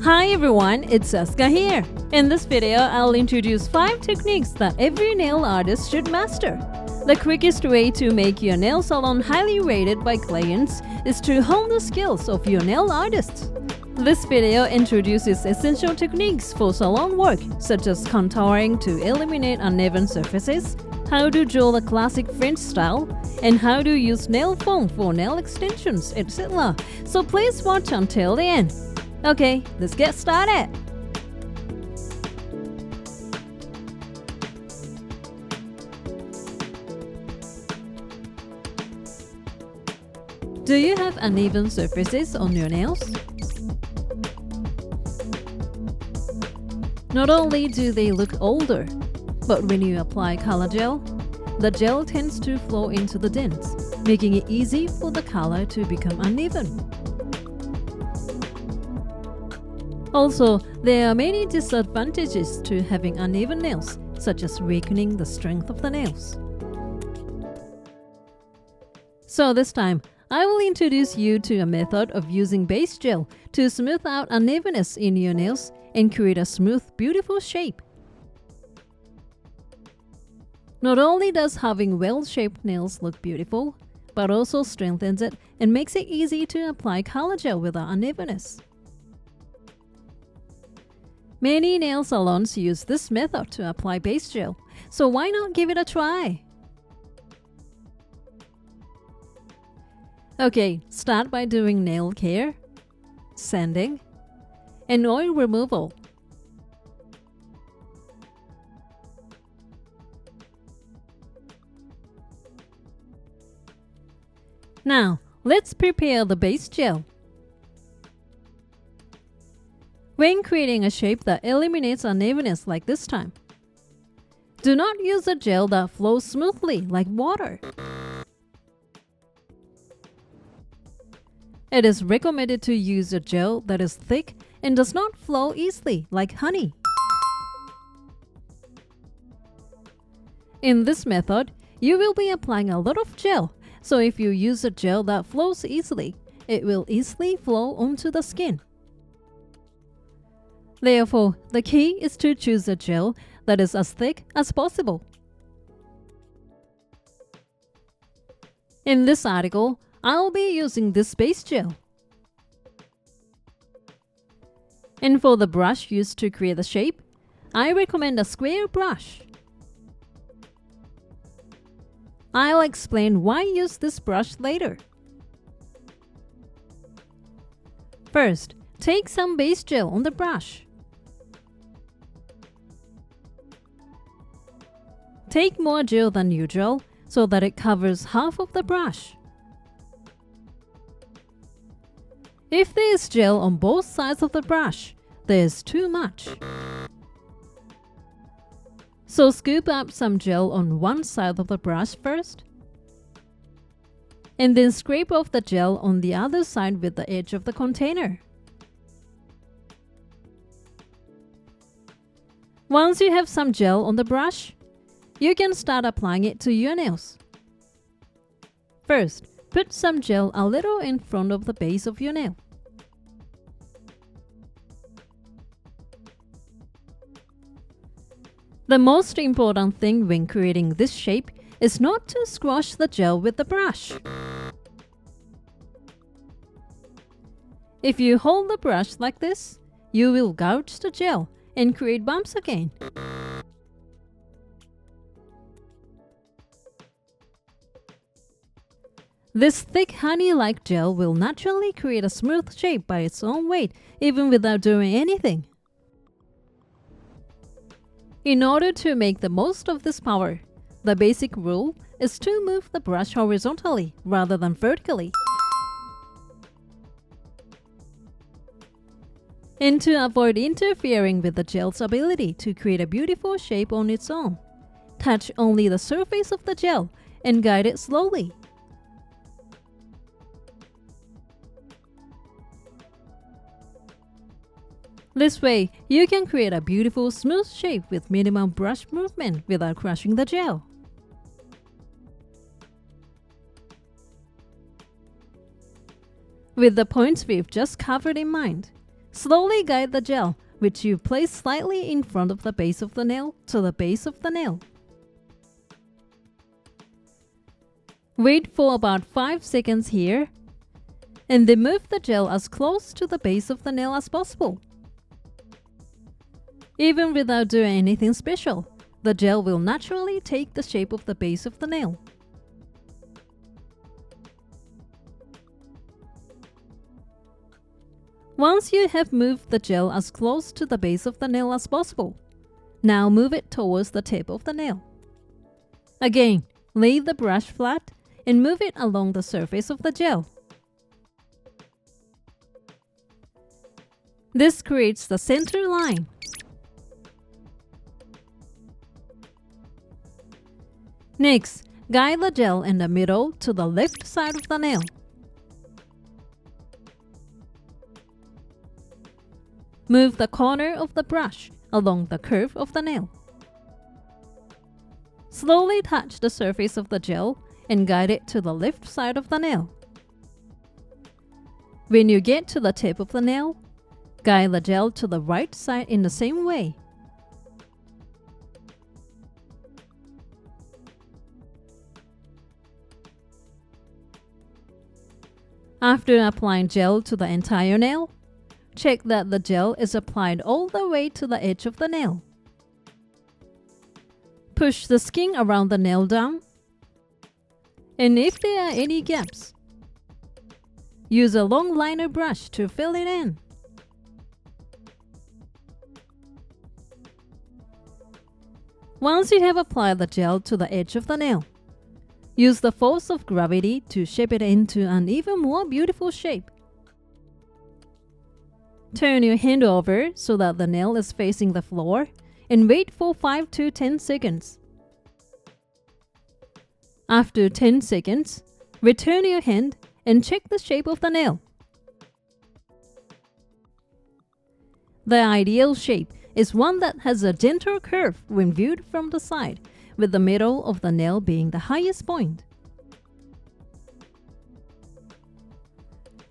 Hi everyone, it's ASKA here. In this video, I'll introduce 5 techniques that every nail artist should master. The quickest way to make your nail salon highly rated by clients is to hone the skills of your nail artists. This video introduces essential techniques for salon work, such as contouring to eliminate uneven surfaces, how to draw the classic French style, and how to use nail foam for nail extensions, etc. So please watch until the end. Okay, let's get started! Do you have uneven surfaces on your nails? Not only do they look older, but when you apply color gel, the gel tends to flow into the dents, making it easy for the color to become uneven. Also, there are many disadvantages to having uneven nails, such as weakening the strength of the nails. So this time, I will introduce you to a method of using base gel to smooth out unevenness in your nails and create a smooth, beautiful shape. Not only does having well-shaped nails look beautiful, but also strengthens it and makes it easy to apply color gel without unevenness. Many nail salons use this method to apply base gel, so why not give it a try? Okay, start by doing nail care, sanding, and oil removal. Now, let's prepare the base gel. When creating a shape that eliminates unevenness like this time, do not use a gel that flows smoothly like water. It is recommended to use a gel that is thick and does not flow easily like honey. In this method, you will be applying a lot of gel, so if you use a gel that flows easily, it will easily flow onto the skin. Therefore, the key is to choose a gel that is as thick as possible. In this article, I'll be using this base gel. And for the brush used to create the shape, I recommend a square brush. I'll explain why use this brush later. First, take some base gel on the brush. Take more gel than usual so that it covers half of the brush. If there is gel on both sides of the brush, there is too much. So scoop up some gel on one side of the brush first, and then scrape off the gel on the other side with the edge of the container. Once you have some gel on the brush, you can start applying it to your nails. First, put some gel a little in front of the base of your nail. The most important thing when creating this shape is not to squash the gel with the brush. If you hold the brush like this, you will gouge the gel and create bumps again. This thick honey-like gel will naturally create a smooth shape by its own weight, even without doing anything. In order to make the most of this power, the basic rule is to move the brush horizontally rather than vertically. And to avoid interfering with the gel's ability to create a beautiful shape on its own, touch only the surface of the gel and guide it slowly. This way, you can create a beautiful smooth shape with minimum brush movement without crushing the gel. With the points we've just covered in mind, Slowly guide the gel, which you place slightly in front of the base of the nail, to the base of the nail. Wait for about 5 seconds here, and then move the gel as close to the base of the nail as possible. Even without doing anything special, the gel will naturally take the shape of the base of the nail. Once you have moved the gel as close to the base of the nail as possible, now move it towards the tip of the nail. Again, lay the brush flat and move it along the surface of the gel. This creates the center line. Next, guide the gel in the middle to the left side of the nail. Move the corner of the brush along the curve of the nail. Slowly touch the surface of the gel and guide it to the left side of the nail. When you get to the tip of the nail, guide the gel to the right side in the same way. After applying gel to the entire nail, check that the gel is applied all the way to the edge of the nail. Push the skin around the nail down, and if there are any gaps, use a long liner brush to fill it in. Once you have applied the gel to the edge of the nail, use the force of gravity to shape it into an even more beautiful shape. Turn your hand over so that the nail is facing the floor and wait for 5 to 10 seconds. After 10 seconds, return your hand and check the shape of the nail. The ideal shape is one that has a gentle curve when viewed from the side, with the middle of the nail being the highest point.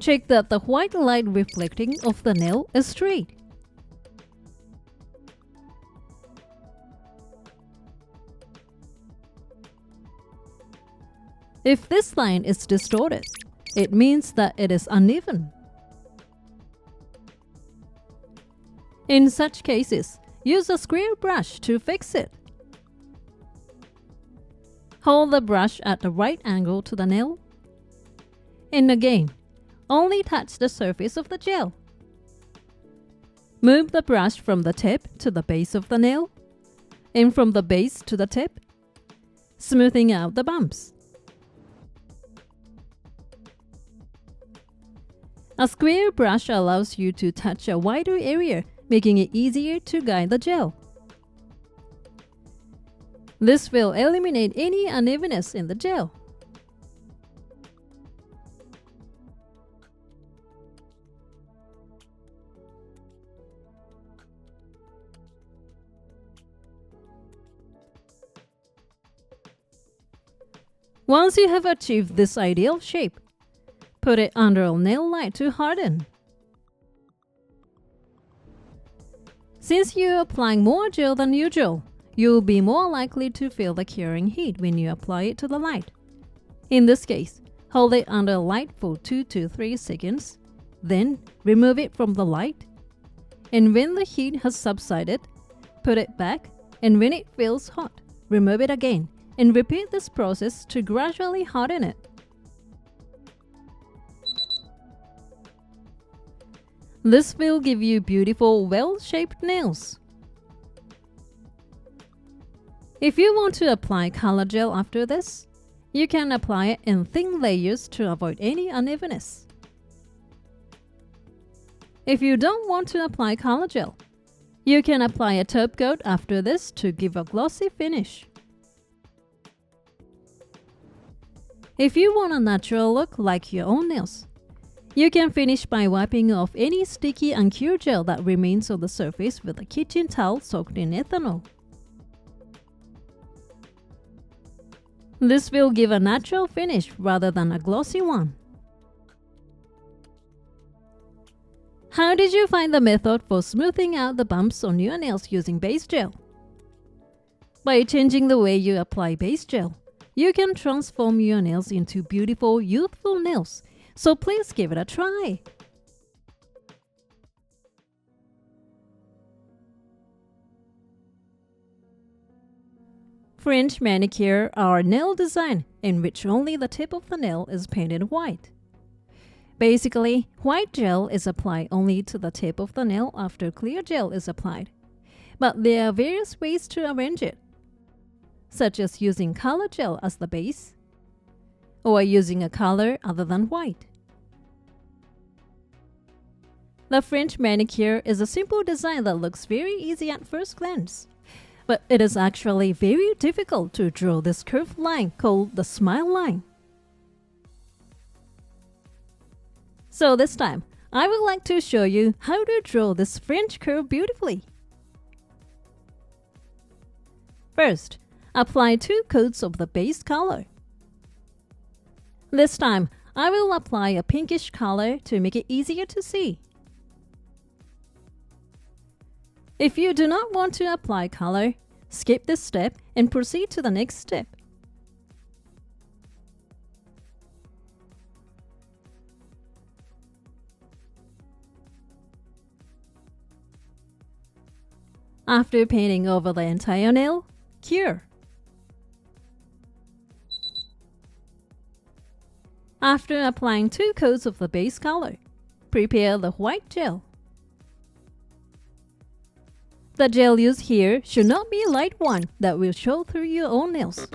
Check that the white light reflecting off the nail is straight. If this line is distorted, it means that it is uneven. In such cases, use a square brush to fix it. Hold the brush at the right angle to the nail, and again, only touch the surface of the gel. Move the brush from the tip to the base of the nail, and from the base to the tip, smoothing out the bumps. A square brush allows you to touch a wider area, making it easier to guide the gel. This will eliminate any unevenness in the gel. Once you have achieved this ideal shape, put it under a nail light to harden. Since you're applying more gel than usual, you'll be more likely to feel the curing heat when you apply it to the light. In this case, hold it under light for 2 to 3 seconds, then remove it from the light, and when the heat has subsided, put it back, and when it feels hot, remove it again, and repeat this process to gradually harden it. This will give you beautiful, well-shaped nails. If you want to apply color gel after this, you can apply it in thin layers to avoid any unevenness. If you don't want to apply color gel, you can apply a top coat after this to give a glossy finish. If you want a natural look like your own nails, you can finish by wiping off any sticky uncured gel that remains on the surface with a kitchen towel soaked in ethanol. This will give a natural finish rather than a glossy one. How did you find the method for smoothing out the bumps on your nails using base gel? By changing the way you apply base gel, you can transform your nails into beautiful, youthful nails. So please give it a try. French manicure are a nail design in which only the tip of the nail is painted white. Basically, white gel is applied only to the tip of the nail after clear gel is applied. But there are various ways to arrange it, such as using color gel as the base, or using a color other than white. The French manicure is a simple design that looks very easy at first glance. But it is actually very difficult to draw this curved line called the smile line. So this time, I would like to show you how to draw this French curve beautifully. First, apply 2 coats of the base color. This time, I will apply a pinkish color to make it easier to see. If you do not want to apply color, skip this step and proceed to the next step. After painting over the entire nail, cure. After applying 2 coats of the base color, prepare the white gel. The gel used here should not be a light one that will show through your own nails,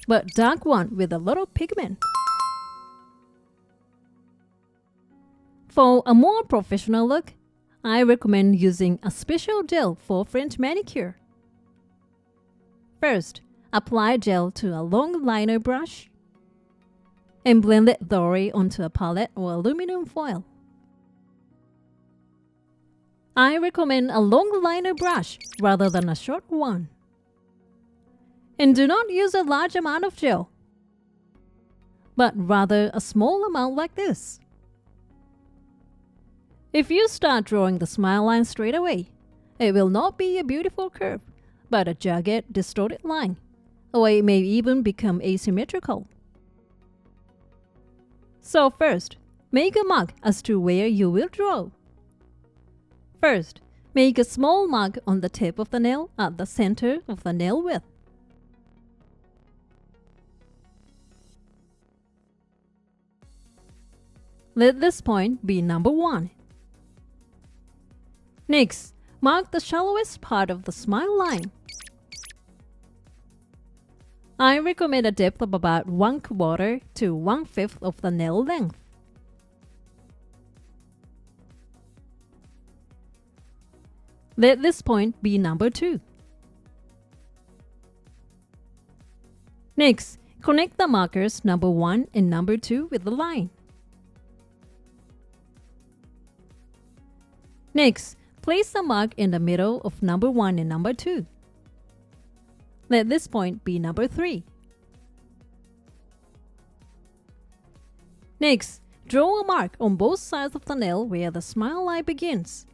but dark one with a little pigment. For a more professional look, I recommend using a special gel for French manicure. First, apply gel to a long liner brush and blend it thoroughly onto a palette or aluminum foil. I recommend a long liner brush rather than a short one. And do not use a large amount of gel, but rather a small amount like this. If you start drawing the smile line straight away, it will not be a beautiful curve, but a jagged, distorted line, or it may even become asymmetrical. So first, make a mark as to where you will draw. First, make a small mark on the tip of the nail at the center of the nail width. Let this point be number 1. Next, mark the shallowest part of the smile line. I recommend a depth of about 1/4 to 1/5 of the nail length. Let this point be number 2. Next, connect the markers number 1 and number 2 with the line. Next, place the mark in the middle of number 1 and number 2. Let this point be number 3. Next, draw a mark on both sides of the nail where the smile line begins.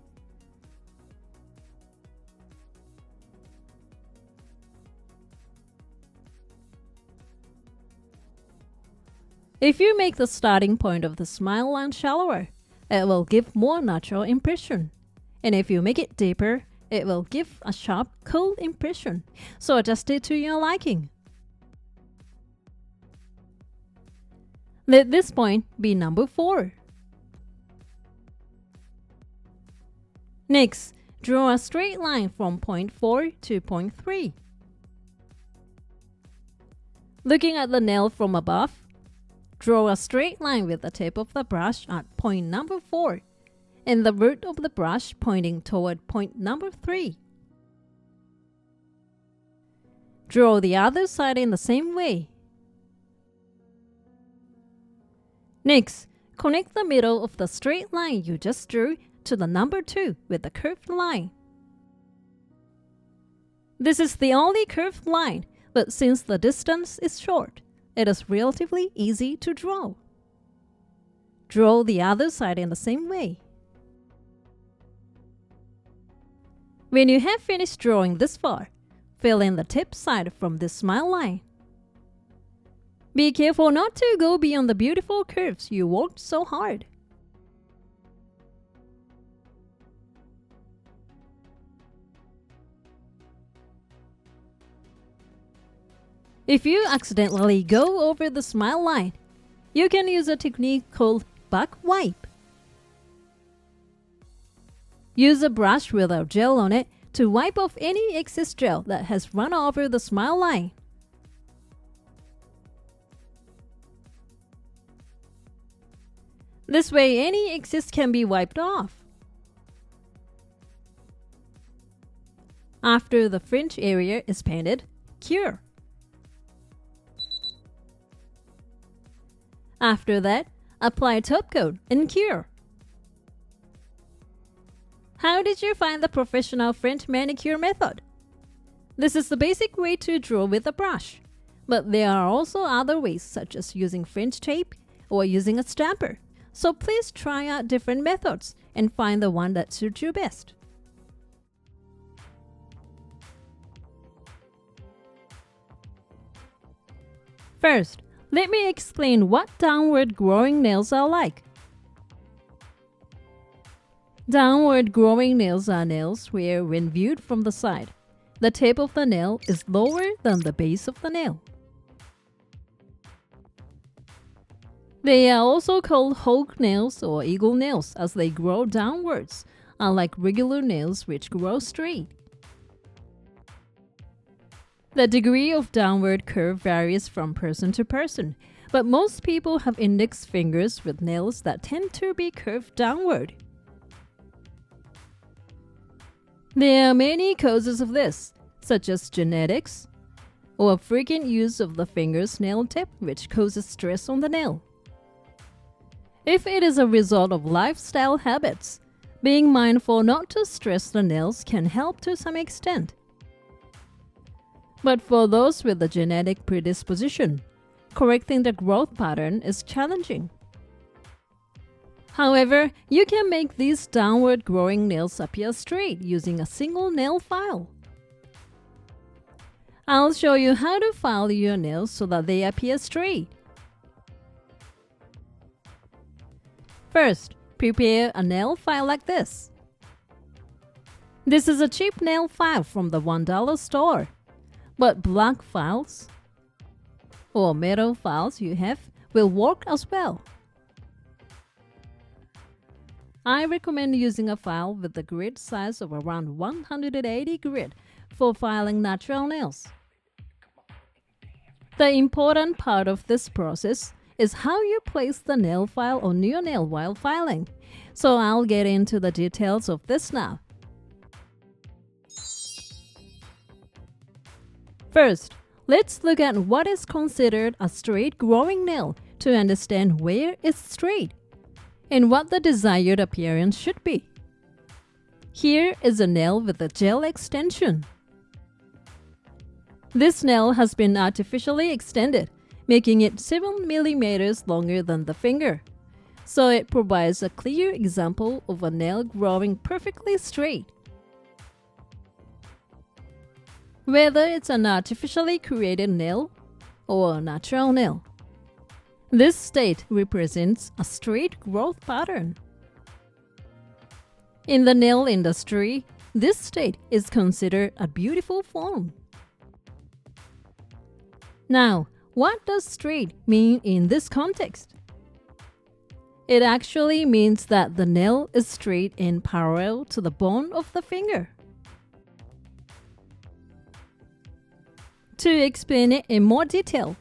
If you make the starting point of the smile line shallower, it will give more natural impression. And if you make it deeper, it will give a sharp, cold impression. So adjust it to your liking. Let this point be number 4. Next, draw a straight line from point 4 to point 3. Looking at the nail from above, draw a straight line with the tip of the brush at point number 4 and the root of the brush pointing toward point number 3. Draw the other side in the same way. Next, connect the middle of the straight line you just drew to the number 2 with the curved line. This is the only curved line, but since the distance is short, it is relatively easy to draw. Draw the other side in the same way. When you have finished drawing this far, fill in the tip side from this smile line. Be careful not to go beyond the beautiful curves you worked so hard. If you accidentally go over the smile line, you can use a technique called back wipe. Use a brush without gel on it to wipe off any excess gel that has run over the smile line. This way, any excess can be wiped off. After the fringe area is painted, cure. After that, apply top coat and cure. How did you find the professional French manicure method? This is the basic way to draw with a brush, but there are also other ways such as using French tape or using a stamper. So please try out different methods and find the one that suits you best. First, let me explain what downward growing nails are like. Downward growing nails are nails where, when viewed from the side, the tip of the nail is lower than the base of the nail. They are also called hawk nails or eagle nails as they grow downwards, unlike regular nails which grow straight. The degree of downward curve varies from person to person, but most people have index fingers with nails that tend to be curved downward. There are many causes of this, such as genetics, or frequent use of the finger's nail tip which causes stress on the nail. If it is a result of lifestyle habits, being mindful not to stress the nails can help to some extent. But for those with a genetic predisposition, correcting the growth pattern is challenging. However, you can make these downward growing nails appear straight using a single nail file. I'll show you how to file your nails so that they appear straight. First, prepare a nail file like this. This is a cheap nail file from the $1 store, but black files or metal files you have will work as well. I recommend using a file with the grid size of around 180 grit for filing natural nails. The important part of this process is how you place the nail file on your nail while filing, so I'll get into the details of this now. First, let's look at what is considered a straight growing nail to understand where it's straight and what the desired appearance should be. Here is a nail with a gel extension. This nail has been artificially extended, making it 7 mm longer than the finger, so it provides a clear example of a nail growing perfectly straight. Whether it's an artificially created nail or a natural nail, this state represents a straight growth pattern. In the nail industry, this state is considered a beautiful form. Now, what does straight mean in this context? It actually means that the nail is straight and parallel to the bone of the finger. To explain it in more detail,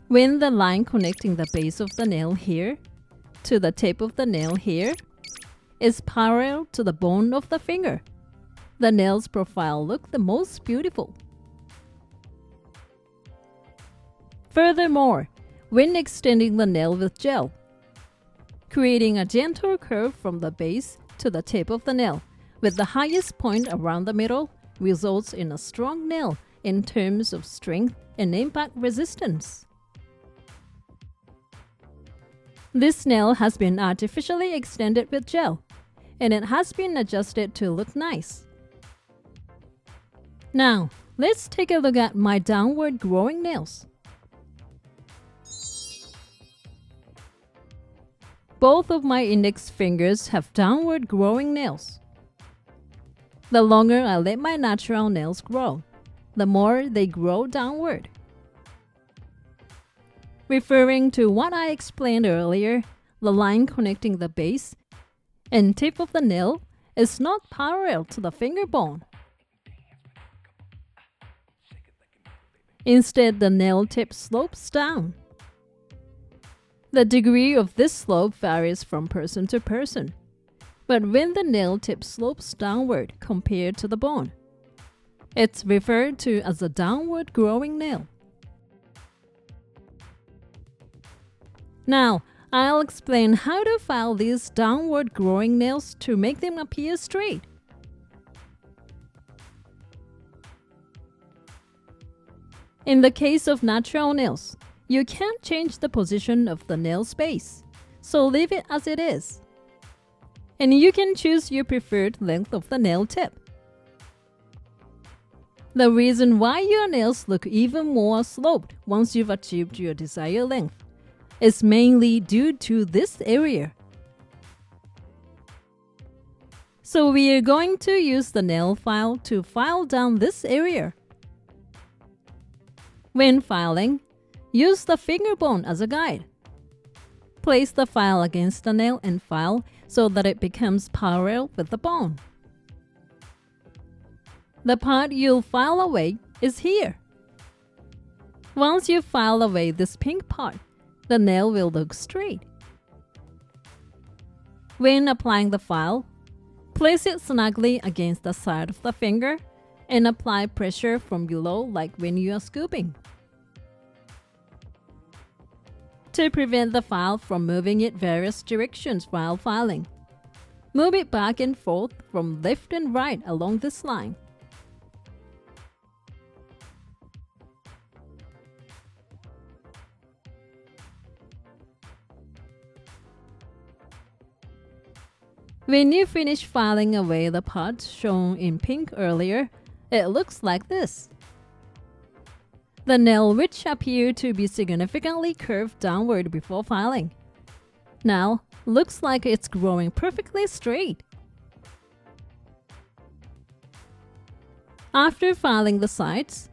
when the line connecting the base of the nail here to the tip of the nail here is parallel to the bone of the finger, the nail's profile looks the most beautiful. Furthermore, when extending the nail with gel, creating a gentle curve from the base to the tip of the nail with the highest point around the middle results in a strong nail in terms of strength and impact resistance. This nail has been artificially extended with gel, and it has been adjusted to look nice. Now, let's take a look at my downward growing nails. Both of my index fingers have downward growing nails. The longer I let my natural nails grow, the more they grow downward. Referring to what I explained earlier, the line connecting the base and tip of the nail is not parallel to the finger bone. Instead, the nail tip slopes down. The degree of this slope varies from person to person, but when the nail tip slopes downward compared to the bone, it's referred to as a downward growing nail. Now, I'll explain how to file these downward growing nails to make them appear straight. In the case of natural nails, you can't change the position of the nail space, so leave it as it is. And you can choose your preferred length of the nail tip. The reason why your nails look even more sloped once you've achieved your desired length is mainly due to this area. So we are going to use the nail file to file down this area. When filing, use the finger bone as a guide. Place the file against the nail and file so that it becomes parallel with the bone. The part you'll file away is here. Once you file away this pink part, the nail will look straight. When applying the file, place it snugly against the side of the finger and apply pressure from below like when you are scooping. To prevent the file from moving in various directions while filing, move it back and forth from left and right along this line. When you finish filing away the parts shown in pink earlier, it looks like this. The nail which appeared to be significantly curved downward before filing, now looks like it's growing perfectly straight. After filing the sides,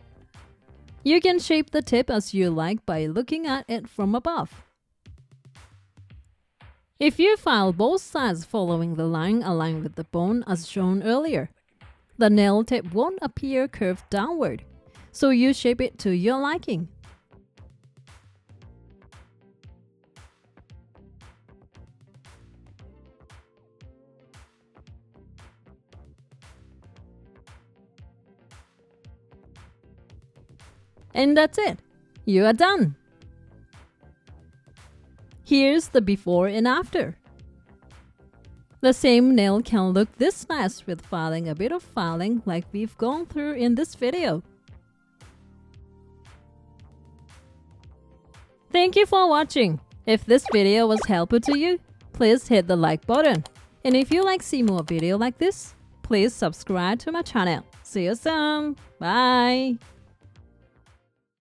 you can shape the tip as you like by looking at it from above. If you file both sides following the line aligned with the bone as shown earlier, the nail tip won't appear curved downward, so you shape it to your liking. And that's it. You are done. Here's the before and after. The same nail can look this nice with filing a bit of filing like we've gone through in this video. Thank you for watching. If this video was helpful to you, please hit the like button. And if you like to see more videos like this, please subscribe to my channel. See you soon. Bye.